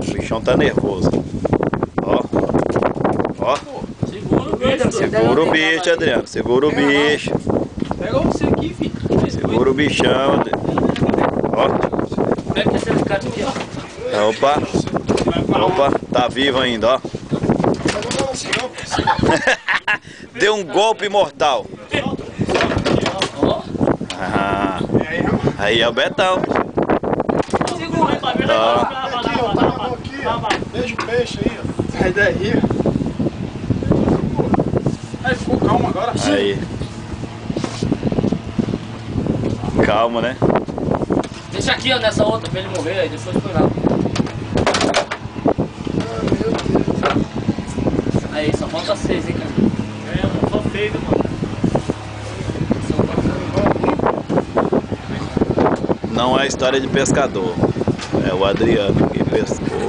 O bichão tá nervoso. Ó. Ó. Segura o bicho, Adriano. Segura o bicho. Pega você aqui, filho. Segura o bichão, Adriano. Ó. Pega esse cara aqui, ó. Opa. Opa, tá vivo ainda, ó. Deu um golpe mortal. Ah, aí é o Betão. Segura aí pra ver. Veja o peixe aí, ó. Sai daí. Aí ficou calmo agora. Aí. Calma, né? Deixa aqui, ó, nessa outra, pra ele morrer aí, depois foi lá. Aí, só falta 6, hein, cara. É, mano, só 6, mano. Não é história de pescador. É o Adriano que pescou.